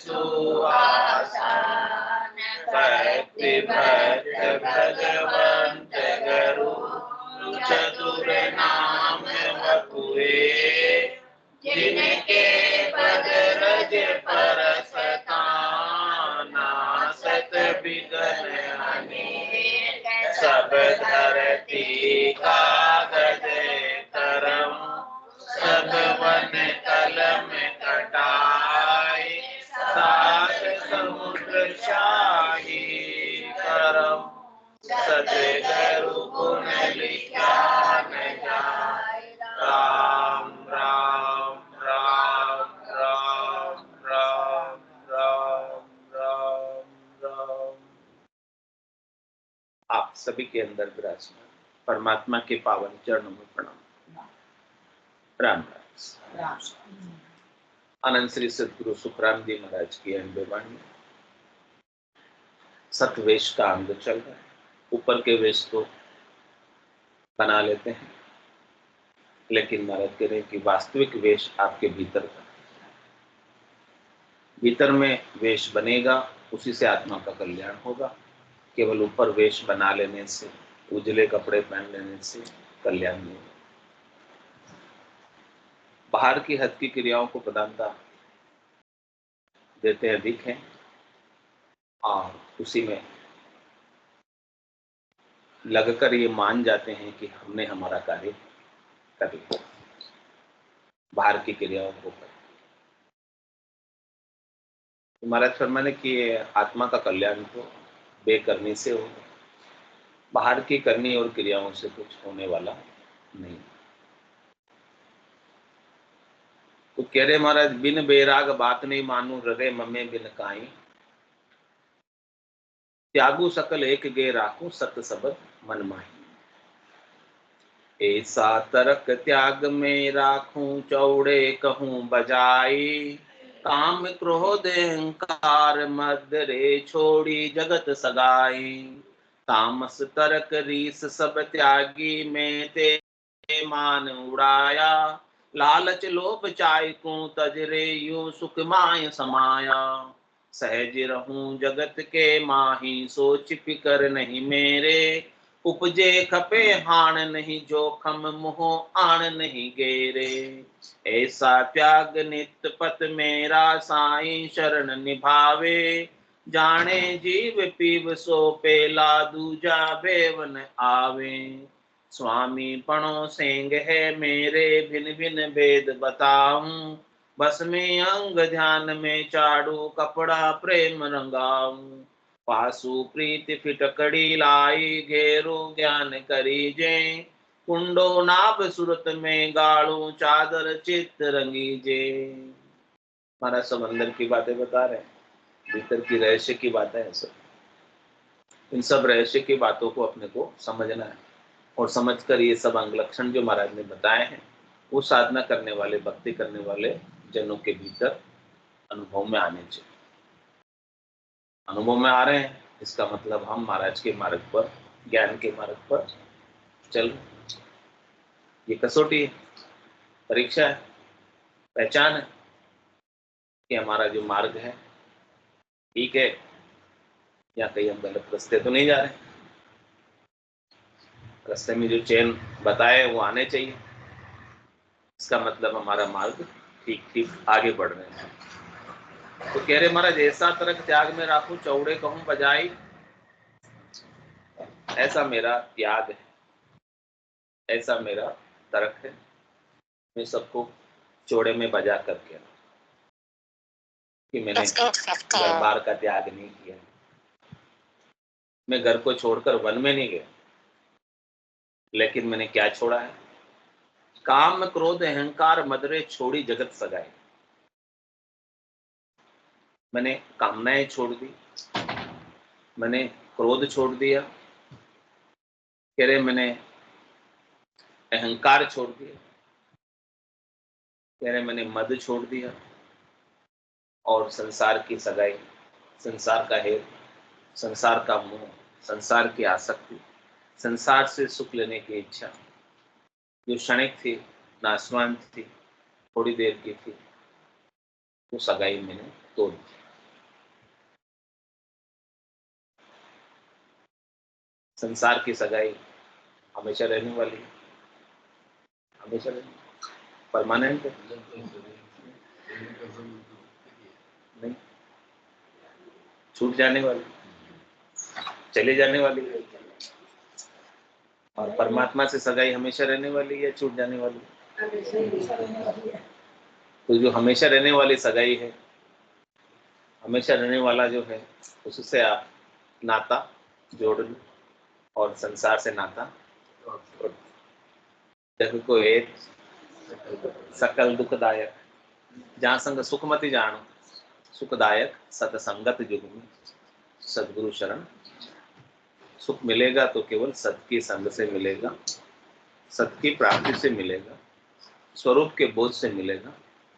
सुआसन भक्ति भक्त भगवंत गुरु चतुर नाम वपुए जिनके पद रज परसताना सत विघ्न अनेक सब धरती कागज करम सब वन तल में कटाए सात समुद्र शाही करम सतगुरु गुण लिखान जाय राम राम राम राम राम राम राम राम। आप सभी के अंदर विराजमान परमात्मा के पावन चरणों में प्रणाम। राम राम। आनंद श्री सदगुरु सुखराम जी महाराज की अनबे वाणी। सतवेश का अंग चल रहा है। ऊपर के वेश तो बना लेते हैं, लेकिन महाराज कह रहे हैं कि वास्तविक वेश आपके भीतर का, भीतर में वेश बनेगा, उसी से आत्मा का कल्याण होगा। केवल ऊपर वेश बना लेने से, उजले कपड़े पहन लेने से कल्याण नहीं होगा। बाहर की हद की क्रियाओं को प्रधानता देते अधिक हैं और उसी में लगकर ये मान जाते हैं कि हमने हमारा कार्य कर लिया। बाहर की क्रियाओं को कर महाराज फरमाने कि आत्मा का कल्याण तो बेकरनी से होगा, बाहर की करनी और क्रियाओं से कुछ होने वाला नहीं। तो कह रहे महाराज बिन बेराग बात नहीं मानू हृदय ममे बिन काई त्यागू सकल एक गे राखू सत सबद मन माही। ऐसा तरक त्याग में राखूं चौड़े कहूं बजाई काम क्रोध अहंकार मद रे छोड़ी जगत सगाई। तामस तरक रीस सब त्यागी में ते मान उड़ाया लालच लोभ चायकू तजरे यूं सुख माय समाया। सहज रहूं जगत के माही सोच फिकर नहीं मेरे उपजे खपे हाण नहीं जोखम मोह आण नहीं गेरे। ऐसा त्याग नित पत मेरा साईं शरण निभावे जाने जीव पीव सो पेला दूजा बेवन आवे। स्वामी पणो सेंग है मेरे भिन भिन भेद बताऊं बस में अंग ध्यान में चाड़ू कपड़ा प्रेम रंगाऊं। पासु प्रीति फिटकड़ी लाई घेरू ज्ञान करी जे कुंडो नाभ सुरत में गाड़ू चादर चित्त रंगी जे। हमारा सब अंदर की बातें बता रहे हैं, भीतर की रहस्य की बातें हैं सब। इन सब रहस्य की बातों को अपने को समझना है और समझकर ये सब अंग लक्षण जो महाराज ने बताए हैं वो साधना करने वाले भक्ति करने वाले जनों के भीतर अनुभव में आने चाहिए। अनुभव में आ रहे हैं इसका मतलब हम महाराज के मार्ग पर, ज्ञान के मार्ग पर चल। ये कसौटी है, परीक्षा है, पहचान है कि हमारा जो मार्ग है ठीक है या कहीं हम गलत रास्ते तो नहीं जा रहे। रास्ते में जो चैन बताए वो आने चाहिए, इसका मतलब हमारा मार्ग ठीक ठीक आगे बढ़ रहे हैं। तो कह रहे महाराज ऐसा तरक त्याग में राखू चौड़े कहूं बजाई, ऐसा मेरा त्याग है, ऐसा मेरा तर्क है, मैं सबको चौड़े में बजा करके कि मैंने घर बार का त्याग नहीं किया, मैं घर को छोड़कर वन में नहीं गया, लेकिन मैंने क्या छोड़ा है? काम क्रोध अहंकार मदरे छोड़ी जगत सगाई। मैंने कामनाएं छोड़ दी, मैंने क्रोध छोड़ दिया, कह रहे मैंने अहंकार छोड़ दिया, कह रहे मैंने मद छोड़ दिया और संसार की सगाई, संसार का हेर, संसार का मोह, संसार की आसक्ति, संसार से सुख लेने की इच्छा जो क्षणिक थी, नाशवान थी, थोड़ी देर की थी, वो सगाई मैंने तोड़ दी। संसार की सगाई हमेशा रहने वाली है, हमेशा रहने परमानेंट है नहीं, छूट जाने वाली, चले जाने वाली है। और परमात्मा से सगाई हमेशा रहने वाली है, छूट जाने वाली है। तो जो हमेशा रहने वाली सगाई है, हमेशा रहने वाला जो है, उससे आप नाता जोड़ लो और संसार से नाता जोड़ लो। जग को एक सकल दुखदायक, जहाँ संग सुखमति जानो, सुखदायक सतसंगत युग में सदगुरु शरण। सुख मिलेगा तो केवल सत की संग से मिलेगा, सत की प्राप्ति से मिलेगा, स्वरूप के बोध से मिलेगा,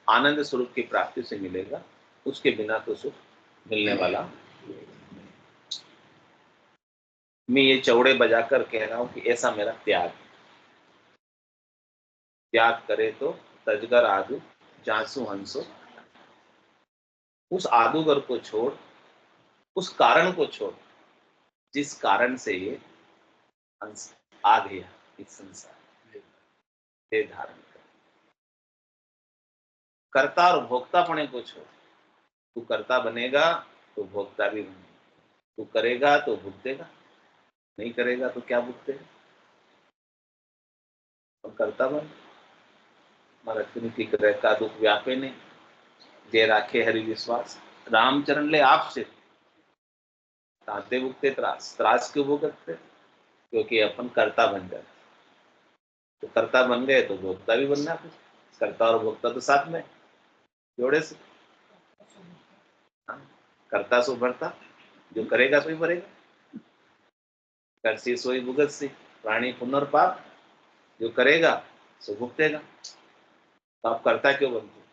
आनंद स्वरूप की प्राप्ति से मिलेगा। उसके बिना तो सुख मिलने वाला। मैं ये चौड़े बजाकर कह रहा हूं कि ऐसा मेरा त्याग, त्याग करे तो तजगर आदु जांसू हंसो। उस आदुगर को छोड़, उस कारण को छोड़ जिस कारण से ये हंस आ गया इस संसार में धारण कर। कर्ता और भोक्तापने को छोड़, तू कर्ता बनेगा तो भोक्ता भी बनेगा, तू करेगा तो भुगतेगा, नहीं करेगा तो क्या भुगतेगा। और कर्ता बन, मरत की ग्रह का दुख व्यापे नहीं, जे राखे हरि विश्वास। रामचरण ले आपसे ताते भुगते त्रास, त्रास क्यों भुगतते, क्योंकि अपन कर्ता बन जाते। तो कर्ता बन गए तो भोक्ता भी बनना, फिर कर्ता और भोक्ता तो साथ में जोड़े से। हाँ, कर्ता सो भरता, जो करेगा सो ही भरेगा। करसी सोई भुगत सी, प्राणी पुण्य और पाप, जो करेगा सो भुगतेगा। तो आप कर्ता क्यों बनते,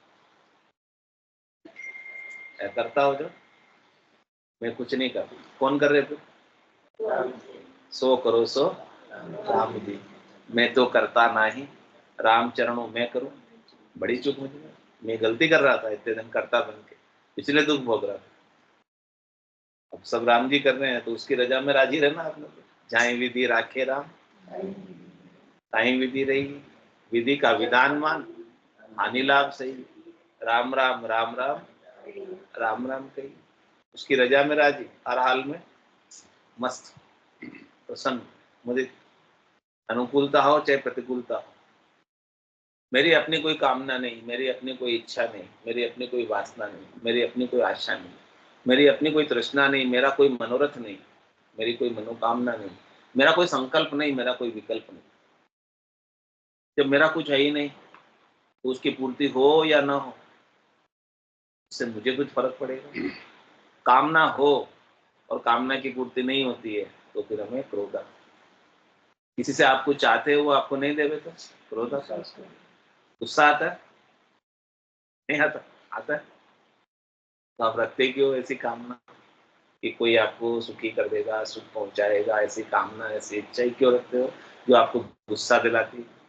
करता हो जो मैं कुछ नहीं कर, कौन कर रहे थे, सो करो सो राम जी, मैं तो करता नहीं, राम चरणों मैं करूं। बड़ी चूक मुझे, मैं गलती कर रहा था इतने दिन करता बन के, इसलिए दुख भोग रहा था। अब सब राम जी कर रहे हैं तो उसकी रजा में राजी रहना आप लोग। जाए विधि राखे राम, ताई विधि रहेगी, विधि का विधान मान, हानि लाभ सही। राम राम राम राम राम राम कही, उसकी रजा में राजी, हर हाल में मस्त प्रसन्न। मुझे अनुकूलता हो चाहे प्रतिकूलता हो, मेरी अपनी कोई कामना नहीं, मेरी अपनी कोई इच्छा नहीं, मेरी अपनी कोई वासना नहीं, मेरी अपनी कोई आशा नहीं, मेरी अपनी कोई तृष्णा नहीं, मेरा कोई मनोरथ नहीं, मेरी कोई मनोकामना नहीं, मेरा कोई संकल्प नहीं, मेरा कोई विकल्प नहीं। जब मेरा कुछ है ही नहीं तो उसकी पूर्ति हो या ना हो, इससे मुझे कुछ फर्क पड़ेगा। कामना हो और कामना की पूर्ति नहीं होती है तो फिर हमें क्रोध आता है। किसी से आप कुछ चाहते हो वो आपको नहीं देवे तो क्रोध आता है, गुस्सा आता है, नहीं आता, आता है। तो आप रखते क्यों ऐसी कामना कि कोई आपको सुखी कर देगा, सुख पहुंचाएगा, ऐसी कामना, ऐसी इच्छा क्यों रखते हो जो आपको गुस्सा दिलाती है।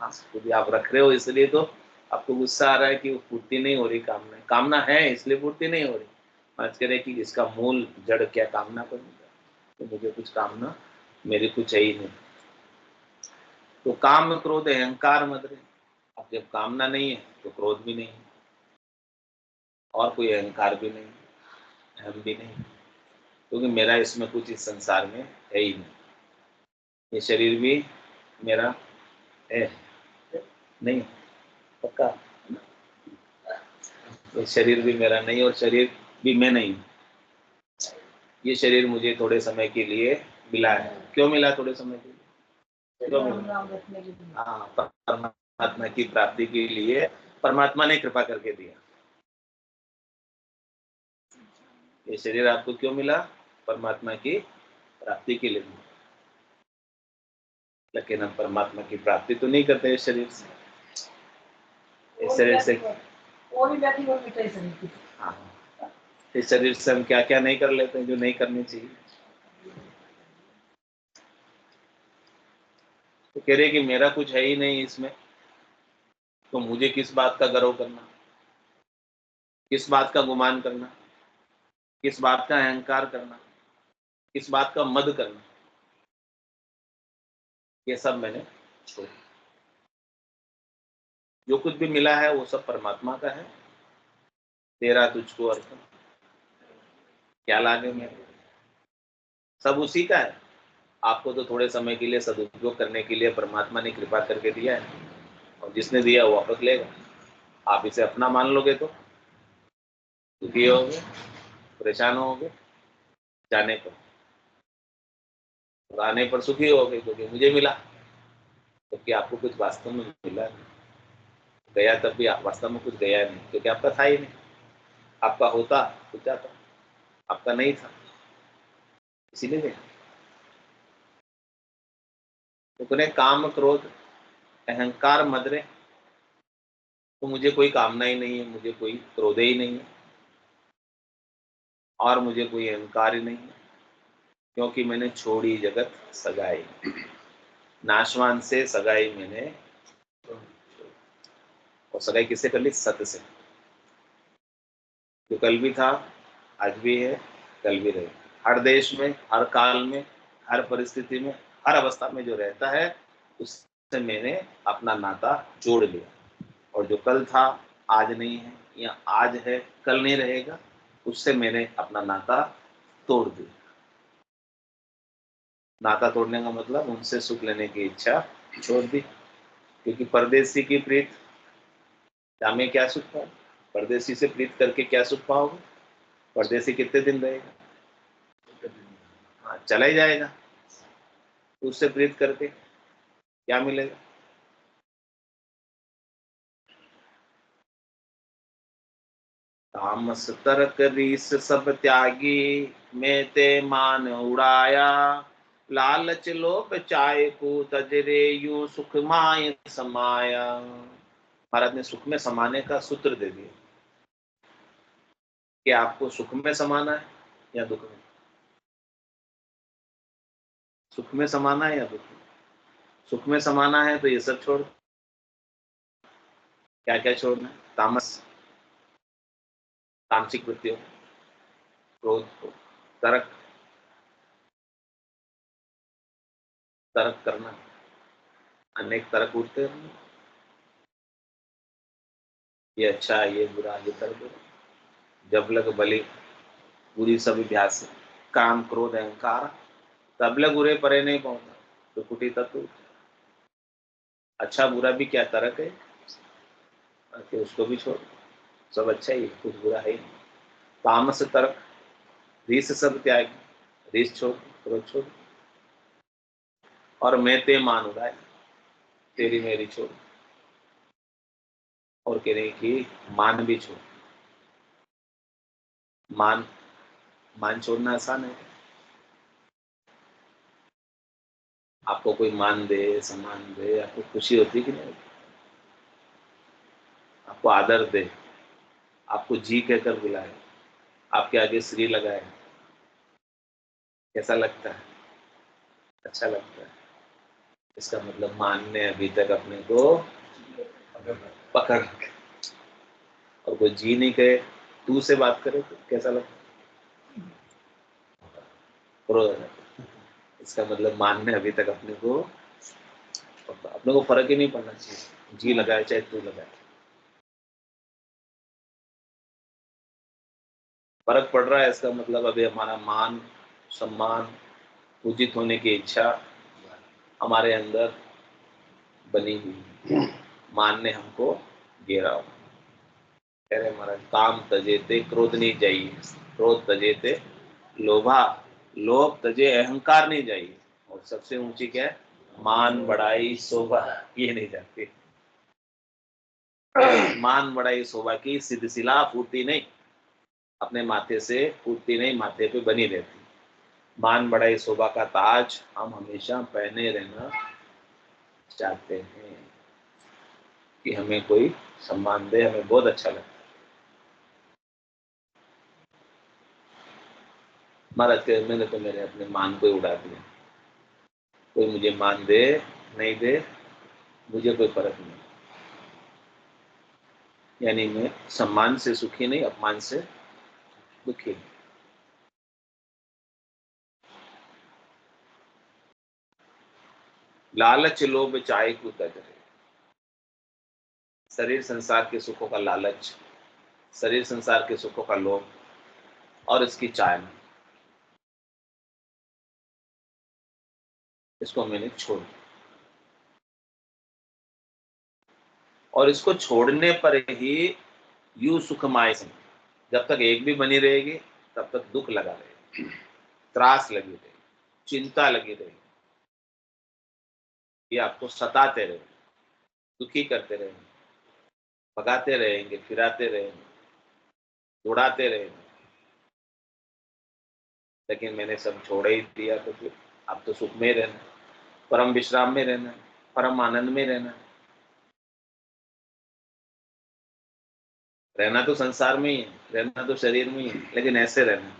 हाँ, यदि आप रख रहे हो इसलिए तो आपको गुस्सा आ रहा है कि वो पूर्ति नहीं हो रही, कामना कामना है इसलिए पूर्ति नहीं हो रही। आज कह रहे कि इसका मूल जड़ क्या कामना को, तो मुझे कुछ कामना, मेरी कुछ है ही नहीं। तो काम क्रोध अहंकार मत रहे। अब जब कामना नहीं है तो क्रोध भी नहीं है और कोई अहंकार भी नहीं, अहम भी नहीं, क्योंकि मेरा इसमें कुछ इस संसार में है ही नहीं। ये शरीर भी मेरा है नहीं, पक्का। ये शरीर भी मेरा नहीं और शरीर भी मैं नहीं। ये शरीर मुझे थोड़े समय के लिए मिला है। क्यों मिला थोड़े समय के लिए, क्यों मिला, हाँ, परमात्मा की प्राप्ति के लिए परमात्मा ने कृपा करके दिया। ये शरीर आपको क्यों मिला, परमात्मा की प्राप्ति के लिए। लेकिन हम परमात्मा की प्राप्ति तो नहीं करते इस शरीर से, इस शरीर से। हाँ, इस शरीर से हम क्या क्या नहीं कर लेते हैं जो नहीं करनी चाहिए। तो कह रहे कि मेरा कुछ है ही नहीं इसमें, तो मुझे किस बात का गर्व करना, किस बात का गुमान करना, किस बात का अहंकार करना। किस बात का मद करना, ये सब मैंने छोड़। जो कुछ भी मिला है वो सब परमात्मा का है। तेरा तुझको अर्पण, क्या लागे मेरे, सब उसी का है। आपको तो थोड़े समय के लिए सदुपयोग करने के लिए परमात्मा ने कृपा करके दिया है, और जिसने दिया वो वापस लेगा। आप इसे अपना मान लोगे तो दुखी होगे, परेशान होगे जाने पर, और आने पर सुखी होगे क्योंकि मुझे मिला, क्योंकि आपको कुछ वास्तव में मिला नहीं। गया तब भी आप वास्तव में कुछ गया नहीं, क्योंकि आपका था ही नहीं। आपका होता कुछ जाता, आपका नहीं था इसीलिए गया। तो उन्हें काम क्रोध अहंकार मदरे, तो मुझे कोई कामना ही नहीं है, मुझे कोई क्रोध ही नहीं है, और मुझे कोई अहंकार ही नहीं है, क्योंकि मैंने छोड़ी जगत सगाई। नाशवान से सगाई मैंने, और सगाई किससे कर ली? सत्य से, जो कल भी था, आज भी है, कल भी रहे। हर देश में, हर काल में, हर परिस्थिति में, हर अवस्था में जो रहता है, उससे मैंने अपना नाता जोड़ लिया। और जो कल था, आज नहीं है, या आज है कल नहीं रहेगा, उससे मैंने अपना नाता तोड़ दिया। नाता तोड़ने का मतलब उनसे सुख लेने की इच्छा छोड़ दी, क्योंकि परदेसी की प्रीत जामे क्या सुख पाओ। परदेसी से प्रीत करके क्या सुख पाओगे? परदेसी कितने दिन रहेगा? हाँ, चला ही जाएगा। तो उससे प्रीत करके क्या मिलेगा? तामस तरक रीस सब त्यागी, मैं ते मान उड़ाया। लालच लोभ चाय को तजरे, यूं सुख माय समाया। महाराज ने सुख में समाने का सूत्र दे दिया कि आपको सुख में समाना है या दुख में। सुख में समाना है या दुख में? सुख में समाना है तो ये सब छोड़। क्या क्या छोड़ना है? तामस, तामसिक वृत्तियों, क्रोध को, तर्क, तर्क करना, अनेक तर्क उठते हैं, ये अच्छा ये बुरा ये तर्क। जब लग बलि बुरी सब अभ्यास, काम क्रोध अहंकार, तब लग उरे परे नहीं पहुंचा तो कुटी तत्व। अच्छा बुरा भी क्या तर्क है, कि उसको भी छोड़, सब अच्छा ही है, कुछ बुरा है ही नहीं। तामस तर्क, रीस सब त्याग, रीस छोड़, क्रोध छोड़, और मैं ते मान उड़ाए, तेरी मेरी छोड़, और कह रहे कि मान भी छोड़। मान, मान छोड़ना आसान है। आपको कोई मान दे, सम्मान दे, आपको खुशी होती कि नहीं? आपको आदर दे, आपको जी कहकर बुलाए, आपके आगे श्री लगाए, कैसा लगता है? अच्छा लगता है। इसका मतलब मान ने अभी तक अपने को पकड़ रखा, और कोई जी नहीं कहे, तू से बात करे तो कैसा लगता है? क्रोध आ जाता है। इसका मतलब मान ने अभी तक अपने को फर्क ही नहीं पड़ना चाहिए, जी लगाए चाहे तू लगाए, फर्क पड़ रहा है। इसका मतलब अभी हमारा मान सम्मान पूजित होने की इच्छा हमारे अंदर बनी हुई है। मान ने हमको घेरा हुआ। कह रहे महाराज, काम तजे ते क्रोध नहीं चाहिए, क्रोध तजे ते लोभा, लोभ तजे अहंकार नहीं चाहिए, और सबसे ऊंची क्या है? मान बढ़ाई शोभा, ये नहीं जाती। मान बढ़ाई शोभा की सिद्धशिला फूटती नहीं, अपने माथे से फूटती नहीं, माथे पे बनी रहती। मान बढ़ाई शोभा का ताज हम हमेशा पहने रहना चाहते हैं, कि हमें कोई सम्मान दे, हमें बहुत अच्छा लगता है। महाराज के मैंने तो मेरे अपने मान को ही उड़ा दिया। कोई मुझे मान दे नहीं दे, मुझे कोई फर्क नहीं। यानी मैं सम्मान से सुखी नहीं, अपमान से दुखी। लालच लोभ चाय को तज रहे। शरीर संसार के सुखों का लालच, शरीर संसार के सुखों का लोभ और इसकी चाय में, इसको मैंने छोड़ दिया। और इसको छोड़ने पर ही यू सुखमाय से, जब तक एक भी बनी रहेगी तब तक दुख लगा रहेगा, त्रास लगी रहेगी, चिंता लगी रहेगी, ये आपको सताते रहेंगे, दुखी करते रहेंगे, भगाते रहेंगे, फिराते रहेंगे, उड़ाते रहेंगे। लेकिन मैंने सब छोड़ ही दिया, तो फिर अब तो सुख में ही रहना, परम विश्राम में रहना, परम आनंद में रहना। रहना तो संसार में ही है, रहना तो शरीर में ही है, लेकिन ऐसे रहना,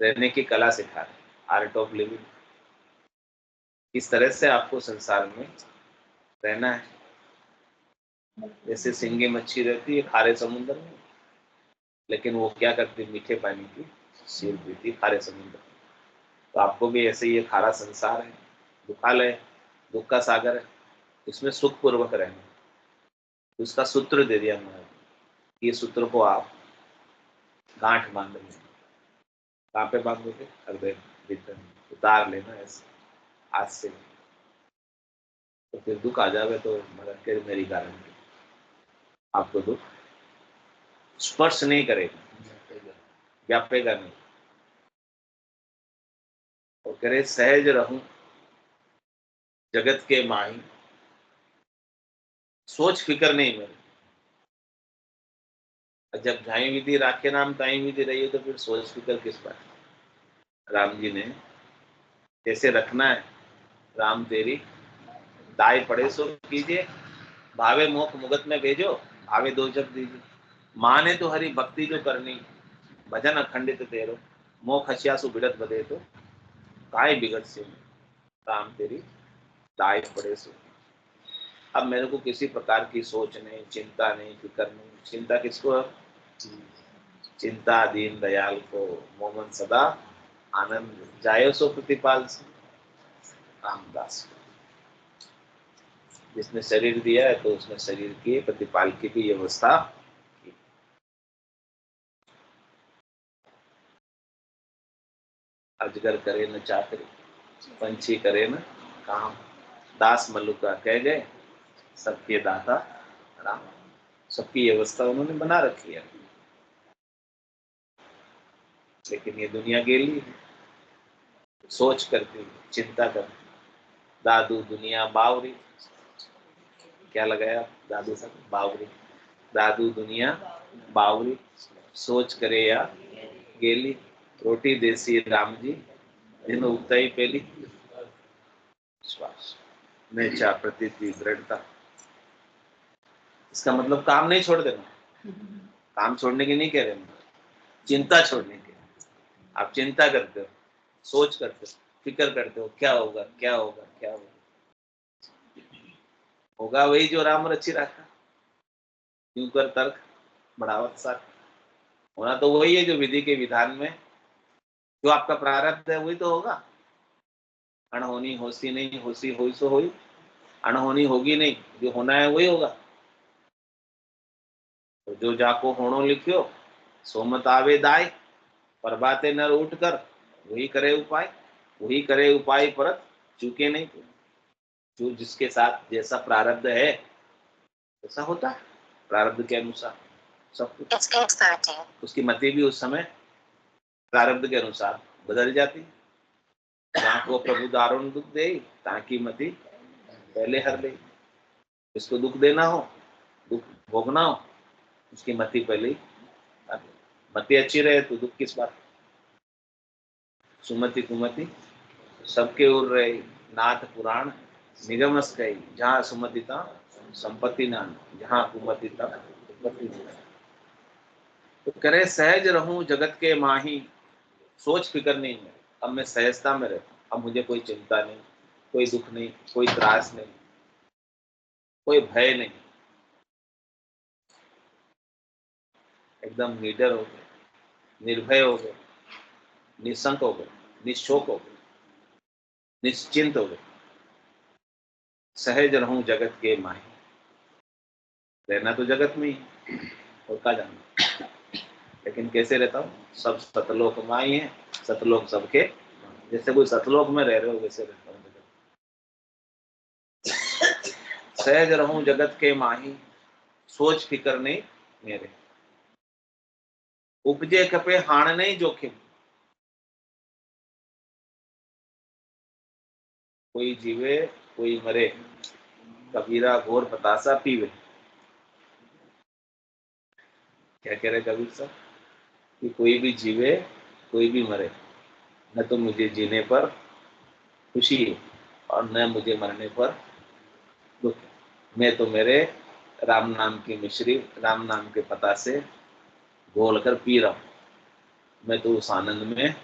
रहने की कला सिखा रहे, आर्ट ऑफ लिविंग। किस तरह से आपको संसार में रहना है। जैसे सिंगी मच्छी रहती है खारे समुद्र में, लेकिन वो क्या करती, मीठे पानी की सीप पीती खारे समुद्र में। तो आपको भी ऐसे ही, खारा संसार है, दुखालय, दुख का सागर है, इसमें सुख पूर्वक रहना। तो उसका सूत्र दे दिया महाराज, ये सूत्र को आप गांठ बांध लें। कहाँ पे बांधोगे? हृदय भीतर उतार लेना ऐसे आज से। तो फिर दुख आ जावे तो महाराज के मेरी गारंटी, आपको दुख स्पर्श नहीं करेगा, व्यापेगा नहीं। और करे सहज रहूं जगत के माही, सोच फिकर नहीं मेरे। जब जाई विधि राखे नाम ताई विधि रही है, तो फिर सोच फिकर किस बात। राम जी ने कैसे रखना है, राम तेरी दाय पड़े सो कीजिए, भावे मोख मुगत में भेजो, भावे दो जब दीजिए। माने तो हरि भक्ति जो करनी, भजन अखंडित तेरो, मोख हसियासु बिड़त बदे तो काय बिगड़ से, राम तेरी दाय पड़े सो। अब मेरे को किसी प्रकार की सोच नहीं, चिंता नहीं, फिक्र नहीं। चिंता किसको है? चिंता दीन दयाल को, मोमन सदा आनंद जायो सो प्रतिपाल से, रामदास को। जिसने शरीर दिया है तो उसने शरीर की प्रतिपाल की भी व्यवस्था की। अजगर करे न चाकरी, पंछी करे न काम, दास मल्लुका कह गए सबके दाता राम। सबकी व्यवस्था उन्होंने बना रखी है, लेकिन ये दुनिया गेली है, सोच करती, चिंता करती। दादू दुनिया बावरी, क्या लगाया दादू साहब? बावरी। दादू दुनिया बावरी, सोच करे या गेली, रोटी देसी राम जी दिन उगताई पेली। विश्वास नेचा प्रतीति दृढ़ता, इसका मतलब काम नहीं छोड़ देना, काम छोड़ने की नहीं कह रहे, चिंता छोड़ने की। आप चिंता करते हो, सोच करते हो, फिक्र करते हो, क्या होगा क्या होगा क्या होगा। होगा वही जो राम रचि रखा, क्यों कर तर्क बढ़ावत साथ। होना तो वही है जो विधि के विधान में, जो आपका प्रारब्ध है वही तो होगा। अणहोनी होसी नहीं, होसी होई सो होई, अणहोनी होगी नहीं, जो होना है वही होगा। तो जो जाको होणो लिखियो सो मत आवे दाय, प्रभाते नर उठ कर वही करे उपाय, वही करे उपाय परत चूके नहीं। जो जिसके साथ जैसा प्रारब्ध है वैसा होता है, प्रारब्ध के अनुसार सब कुछ। उसकी मति भी उस समय प्रारब्ध के अनुसार बदल जाती। जहाँ को प्रभु दारुण दुख दे, ताकि मति पहले हर ले। इसको दुख देना हो, दुख भोगना हो, उसकी मति पहले ही। मति अच्छी रहे तो दुख किस बात। सुमति कुमति सबके उर रहे, नाथ पुराण निगमस गई, जहाँ सुमति था संपत्ति नान, जहाँ कुमति था उत्पत्ति नान। तो करे सहज रहूं जगत के माही, सोच फिकर नहीं है। अब मैं सहजता में रहता हूँ, अब मुझे कोई चिंता नहीं, कोई दुख नहीं, कोई त्रास नहीं, कोई भय नहीं। एकदम निडर हो गए, निर्भय हो गए, निशंक हो गए, निशोक हो गए, निश्चिंत हो गए। सहज रहूं जगत के माही, रहना तो जगत में ही और का जाना, लेकिन कैसे रहता हूँ, सब सतलोक माही है, सतलोक सबके, जैसे कोई सतलोक में रह रहे हो वैसे रहता हूँ। सहज रहूं जगत के माही, सोच फिकर नहीं मेरे, उपजे कपे हाण नहीं जोखिम। कोई जीवे कोई मरे, कबीरा घोर बतासा पीवे। क्या कह रहे कबीर साहब कि कोई भी जीवे कोई भी मरे, न तो मुझे जीने पर खुशी है और न मुझे मरने पर दुख। मैं तो मेरे राम नाम की मिश्री, राम नाम के पता से घोल कर पी रहा हूं, मैं तो उस आनंद में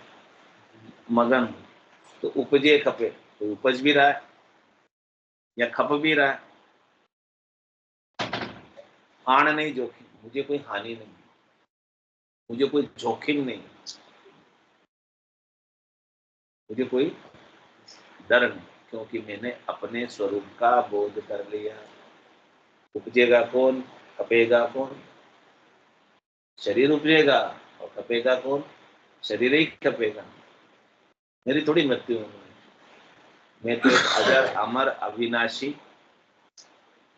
मगन हूं। तो उपजे खपे, तो उपज भी रहा है या खप भी रहा है। हान नहीं जोखिम, मुझे कोई हानि नहीं, मुझे कोई जोखिम नहीं, मुझे कोई डर नहीं, क्योंकि मैंने अपने स्वरूप का बोध कर लिया। उपजेगा कौन, खपेगा कौन, शरीर उपजेगा, और खपेगा कौन, शरीर ही खपेगा। मेरी थोड़ी मृत्यु होनी है, मैं तो एक अजर अमर अविनाशी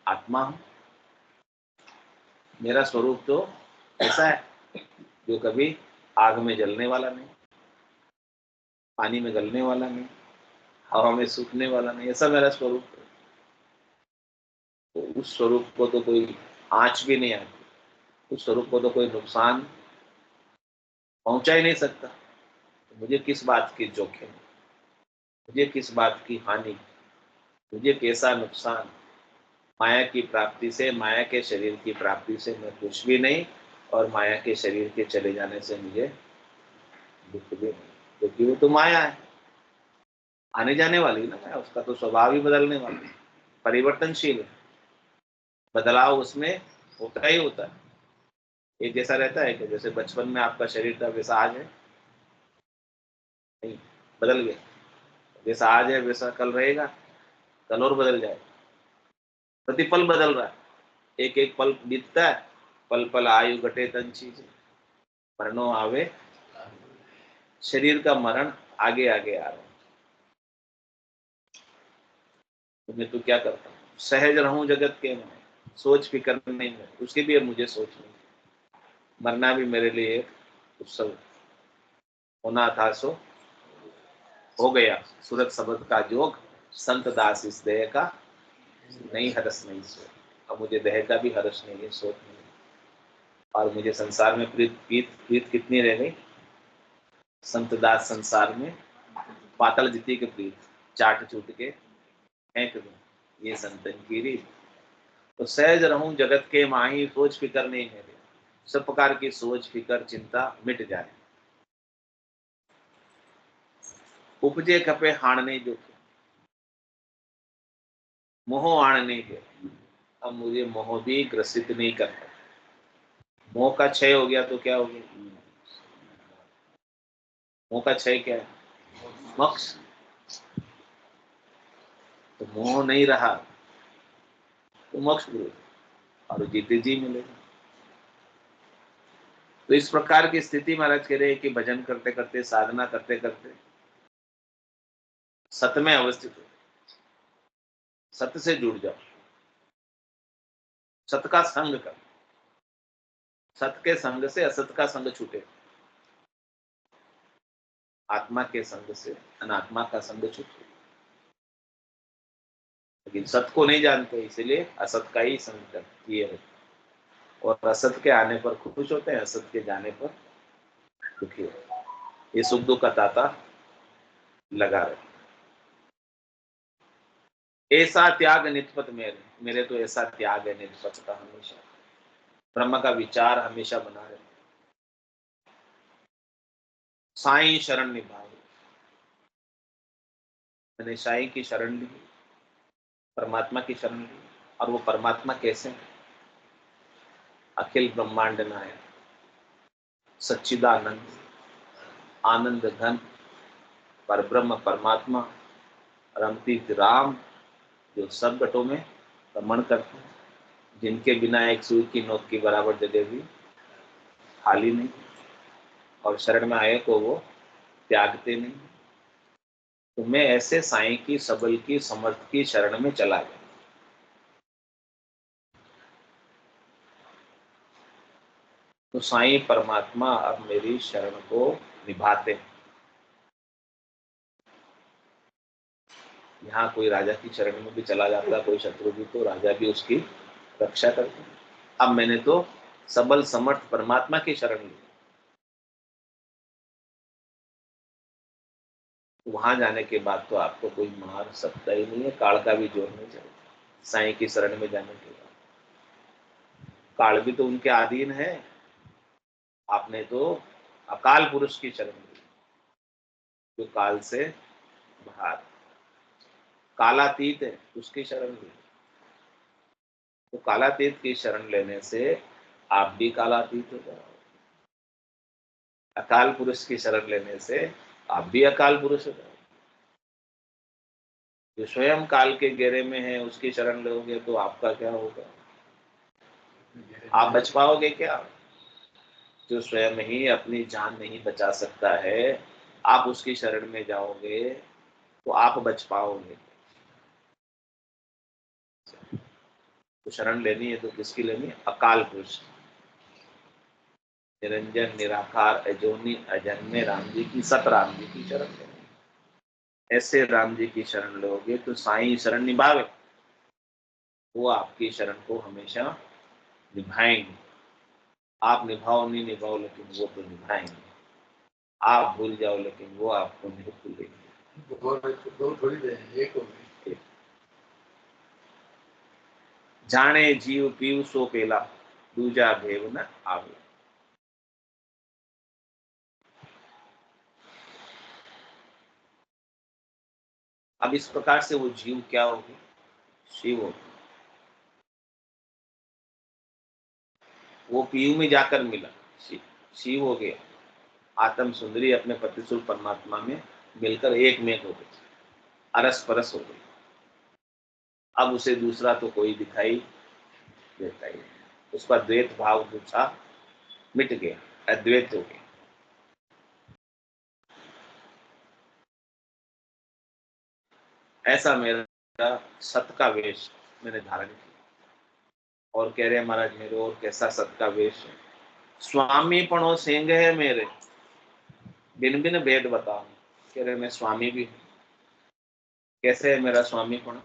आत्मा हूं। मेरा स्वरूप तो ऐसा है जो कभी आग में जलने वाला नहीं, पानी में गलने वाला नहीं, हवा में सूखने वाला नहीं, ऐसा मेरा स्वरूप है। तो उस स्वरूप को तो कोई आंच भी नहीं आती, उस स्वरूप को तो कोई नुकसान पहुंचा ही नहीं सकता। तो मुझे किस बात की जोखिम, मुझे किस बात की हानि, मुझे कैसा नुकसान। माया की प्राप्ति से, माया के शरीर की प्राप्ति से मैं कुछ भी नहीं, और माया के शरीर के चले जाने से मुझे दुख भी नहीं, क्योंकि वो तो माया है, आने जाने वाली ना माया, उसका तो स्वभाव ही बदलने वाला है, परिवर्तनशील है, बदलाव उसमें होता ही होता है। एक जैसा रहता है कि जैसे बचपन में आपका शरीर था वैसा आज है नहीं, बदल गया। जैसा आज है वैसा कल रहेगा, कल और बदल जाएगा, प्रतिपल बदल रहा है, एक एक पल बीतता है, पल पल आयु घटे तन चीज, मरणों आवे, शरीर का मरण आगे आगे आ रहा है। तो मैं तो क्या करता हूँ, सहज रहूं जगत के में, सोच फिकर नहीं है, उसकी भी अब मुझे सोच नहीं, मरना भी मेरे लिए एक उत्सव, होना था सो हो गया, सूरत शब्द का जोग, संत दास इस देह का नहीं हरस नहीं सो। अब मुझे देह का भी हरस नहीं है, सोच नहीं है। और मुझे संसार में प्रीत प्रीत प्रीत कितनी रह गई, संत दास संसार में पातल जितनी के प्रीत, चाट चूट के फेंक दूं, ये संतन की रीत। तो सहज रहूं जगत के माही, सोच फिकर नहीं मेरे, सब प्रकार की सोच फिकर चिंता मिट जाए। उपजे खपे हाणने जो, मोह आणने के, अब मुझे मोह भी ग्रसित नहीं करता। मोह का क्षय हो गया तो क्या हो गया, मोह का क्षय क्या है, मोक्ष। तो मोह नहीं रहा तो मोक्ष मिलेगा, और जीते जी मिलेगा। तो इस प्रकार की स्थिति महाराज कह रहे हैं कि भजन करते करते, साधना करते करते सत में अवस्थित हो, सत से जुड़ जाओ, सत का संग कर, सत के संग से असत का संग छूटे, आत्मा के संग से अनात्मा का संग छूटे। लेकिन सत को नहीं जानते, इसलिए असत का ही संग किए रहते, और असत के आने पर खुश होते हैं, असत के जाने पर दुखी होते हैं। ये सुख दुख का ताता लगा रहे। ऐसा त्याग निष्पत मेरे, मेरे तो ऐसा त्याग है निष्पत का, हमेशा ब्रह्म का विचार हमेशा बना रहे। साईं शरण निभाए, मैंने साईं की शरण ली, परमात्मा की शरण ली। और वो परमात्मा कैसे है, अखिल ब्रह्मांड नायक, सच्चिदानंद, आनंद घन, परब्रह्म परमात्मा, रमतीर्थ राम, जो सब घटों में रमण करते हैं, जिनके बिना एक सुई की नोक की बराबर जगह भी खाली नहीं, और शरण में आए को वो त्यागते नहीं। तो मैं ऐसे साईं की, सबल की, समर्थ की शरण में चला गया। तो साईं परमात्मा अब मेरी शरण को निभाते हैं। यहाँ कोई राजा की शरण में भी चला जाता, कोई शत्रु भी, तो राजा भी उसकी रक्षा करते हैं। अब मैंने तो सबल समर्थ परमात्मा की शरण ली। वहां जाने के बाद तो आपको कोई मार सकता ही नहीं है, काल का भी जोर नहीं चलता। साईं की शरण में जाने के बाद काल भी तो उनके अधीन है। आपने तो अकाल पुरुष की शरण ली, जो काल से बाहर, कालातीत है, उसकी शरण ली। तो कालातीत की शरण लेने से आप भी कालातीत हो जाओ। अकाल पुरुष की शरण लेने से आप भी अकाल पुरुष हो जाओ। जो स्वयं काल के घेरे में है उसकी शरण लोगे तो आपका क्या होगा? आप बच पाओगे क्या? जो स्वयं ही अपनी जान नहीं बचा सकता है, आप उसकी शरण में जाओगे तो आप बच पाओगे? तो शरण लेनी है तो किसकी लेनी है? अकाल पुरुष, निरंजन निराकार अजोनी अजन्मे राम जी की, सत राम जी की शरण लेनी। ऐसे राम जी की शरण लोगे तो साईं शरण निभावे, वो आपकी शरण को हमेशा निभाएंगे। आप निभाओ नहीं निभाओ, लेकिन वो तो निभाएंगे। आप भूल जाओ लेकिन वो आपको नहीं भूलेंगे। दो थोड़ी दें, एक हो गई। जाने जीव पीव सो पेला, दूजा भेव न आवे। अब इस प्रकार से वो जीव क्या होगी? शिव होगी। वो पीयू में जाकर मिला, शिव शिव हो गया। आत्म सुंदरी अपने पतिसुर परमात्मा में मिलकर एक में हो गई, अरस परस हो गई। अब उसे दूसरा तो कोई दिखाई देता ही नहीं। उसका द्वैत भाव दूसरा मिट गया, अद्वैत हो गया। ऐसा मेरा सत का वेश मैंने धारण किया। और कह रहे महाराज मेरे और कैसा सत का वेश है? स्वामी पणो सेंग है मेरे, बिन बिन भेद बताओ। कह रहे मैं स्वामी भी हूँ। कैसे है मेरा स्वामी पण?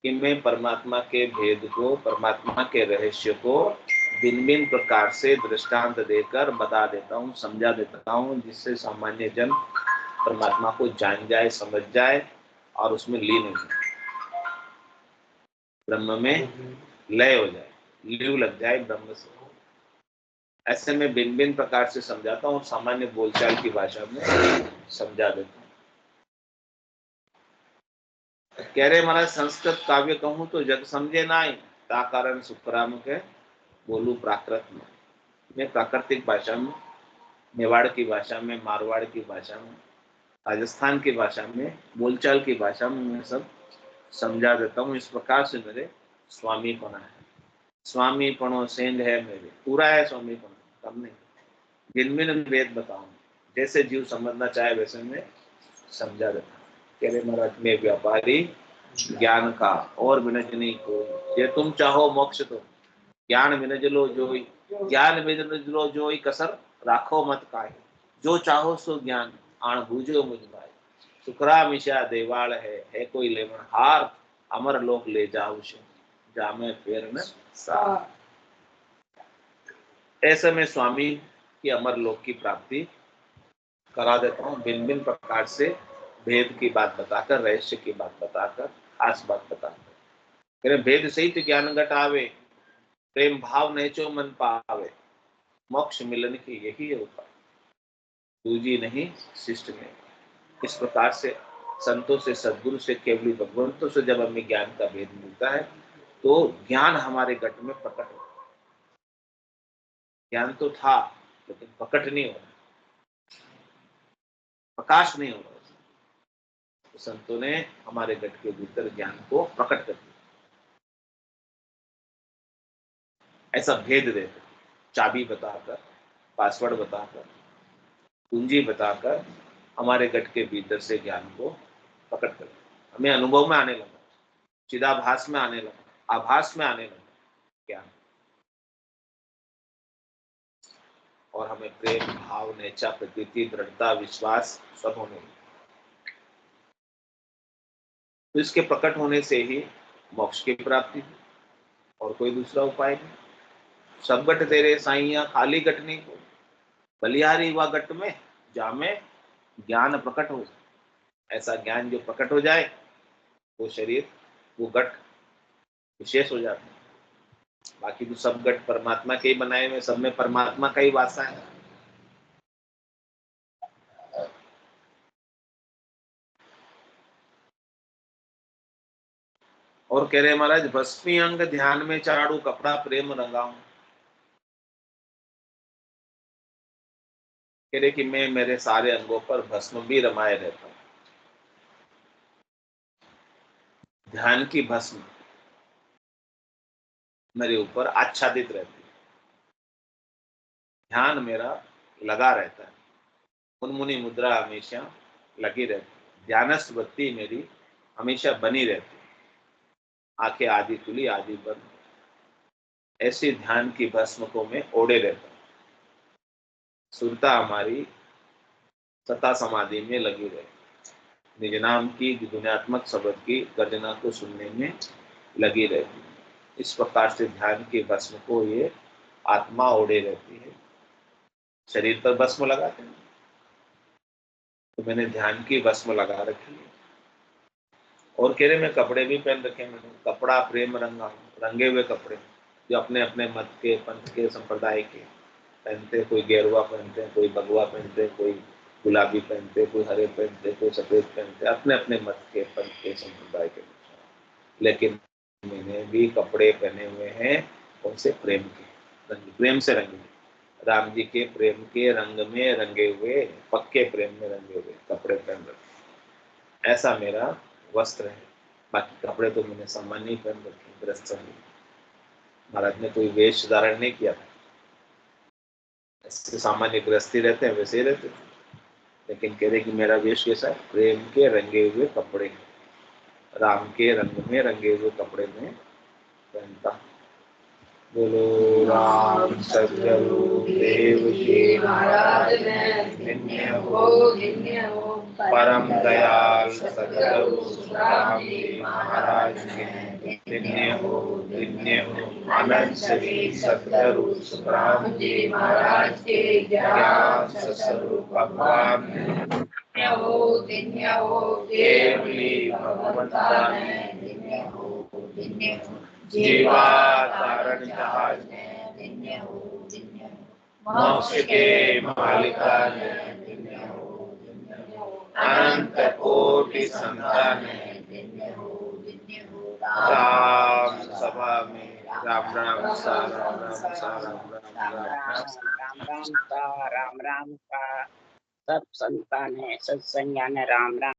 कि मैं परमात्मा के भेद को, परमात्मा के रहस्य को भिन्न भिन्न प्रकार से दृष्टांत देकर बता देता हूँ, समझा देता हूँ, जिससे सामान्य जन परमात्मा को जान जाए, समझ जाए और उसमें लीन हो जाए, ब्रह्म में लय हो जाए, लीव लग जाए ब्रह्म से। ऐसे में भिन्न भिन्न प्रकार से समझाता हूँ, सामान्य बोलचाल की भाषा में समझा देता हूँ। कह रहे महाराज संस्कृत काव्य कहूँ तो जग समझे नाई, ता कारण सुखराम के बोलू प्राकृत में। मैं प्राकृतिक भाषा में, मेवाड़ की भाषा में, मारवाड़ की भाषा में, राजस्थान की भाषा में, बोलचाल की भाषा में मैं सब समझा देता हूँ। इस प्रकार से मेरे स्वामी पना है। स्वामी पणो सेंध है मेरे, पूरा है स्वामी पना, कम नहीं। जिनमें वेद बताऊं, जैसे जीव समझना चाहे वैसे मैं समझा देता हूँ। कह रहे महाराज मैं व्यापारी ज्ञान का और विनज नहीं को, ये तुम चाहो मोक्ष तो ज्ञान विनज लो जोई, ज्ञान विनज लो जोई, कसर राखो मत काहे। जो चाहो सो ज्ञान आण बूझो मुझ भाई, सुखरा मिशा देवाल है कोई लेवन हार, अमर लोक ले जाओ से जामे फेर न सार। ऐसे में स्वामी की अमर लोक की प्राप्ति करा देता हूँ, भिन्न भिन्न प्रकार से भेद की बात बताकर, रहस्य की बात बताकर, खास बात बताकर। भेद सहित ज्ञान घटावे, प्रेम भाव नेचो मन पावे, मोक्ष मिलन की यही है उपाय, दूजी नहीं शिष्ट में। इस प्रकार से संतों से, सदगुरु से, केवली भगवंतों से जब हमें ज्ञान का भेद मिलता है तो ज्ञान हमारे घट में प्रकट होता है। ज्ञान तो था लेकिन प्रकट नहीं हो रहा, प्रकाश नहीं हो रहा। तो संतों ने हमारे घट के भीतर ज्ञान को प्रकट कर दिया। ऐसा भेद देते, चाबी बताकर, पासवर्ड बताकर, कुंजी बताकर हमारे घट के भीतर से ज्ञान को प्रकट कर दिया। हमें अनुभव में आने लगा, चिदाभास में आने लगा, आभास में आने लगा ज्ञान, और हमें प्रेम, भाव, नेचा, प्रतीति, दृढ़ता, विश्वास सब होने लगा। तो इसके प्रकट होने से ही मोक्ष की प्राप्ति है, और कोई दूसरा उपाय नहीं। सब गट तेरे साईया खाली गट नहीं को, बलिहारी व गट में जामे ज्ञान प्रकट हो जाए। ऐसा ज्ञान जो प्रकट हो जाए, वो शरीर, वो गट विशेष हो जाता है। बाकी तो सब गट परमात्मा के ही बनाए हुए, सब में परमात्मा का ही वासा है। और कह रहे महाराज, भस्मी अंग ध्यान में चाड़ू, कपड़ा प्रेम रंगाऊं। कह रहे कि मैं मेरे सारे अंगों पर भस्म भी रमाए रहता हूं। ध्यान की भस्म मेरे ऊपर आच्छादित रहती है, ध्यान मेरा लगा रहता है, मुनमुनी मुद्रा हमेशा लगी रहती है, ध्यानस्थ वृत्ति मेरी हमेशा बनी रहती है, आंखें आदि खुली आदि बंद, ऐसी ध्यान की भस्म को मैं ओढ़े रहता हूँ। सुरता हमारी सता समाधि में लगी रहती, निज नाम की दुनियात्मक शब्द की गर्जना को सुनने में लगी रहती है। इस प्रकार से ध्यान की भस्म को ये आत्मा ओढ़े रहती है। शरीर पर भस्म लगाते हैं, तो मैंने ध्यान की भस्म लगा रखी है। और कह रहे मैं कपड़े भी पहन रखे, मैंने कपड़ा प्रेम रंगा, रंगे हुए कपड़े जो अपने अपने मत के, पंथ के, संप्रदाय के पहनते। कोई गेरुआ पहनते हैं, कोई भगवा पहनते हैं, कोई गुलाबी पहनते, कोई हरे पहनते, कोई सफेद पहनते, अपने अपने मत के, पंथ के, संप्रदाय के। लेकिन मैंने भी कपड़े पहने हुए हैं उनसे प्रेम के, प्रेम से रंगे, राम जी के प्रेम के रंग में रंगे हुए, पक्के प्रेम में रंगे हुए कपड़े पहन रखे। ऐसा मेरा वस्त्र है। बाकी कपड़े तो मैंने सामान्य ही पहन रखे, ग्रस्त नहीं। महाराज ने कोई वेश धारण नहीं किया था, ऐसे सामान्य गृहस्थी रहते हैं वैसे ही रहते थे। लेकिन कह रहे कि मेरा वेश कैसा है, प्रेम के रंगे हुए कपड़े, राम के रंग में रंगे हुए कपड़े में पहनता। बोलो राम सतगुरु देव जी महाराज धन्य हो, परम दयाल सतगुरु सुखराम जी महाराज के धन्य हो। अनंत श्री सतगुरु सुखराम जी महाराज के ज्ञान स्वरूप भगवान धन्य हो, केवली भगवंता धन्य हो, जीवा तारण जहाज धन्य हो, मोक्ष के मालिका धन्य हो, अनंत कोटि संतान धन्य हो। राम सभा में राम राम सा, राम राम सा, राम राम सा, राम राम का सब संतान है, सत्संज्ञान राम राम।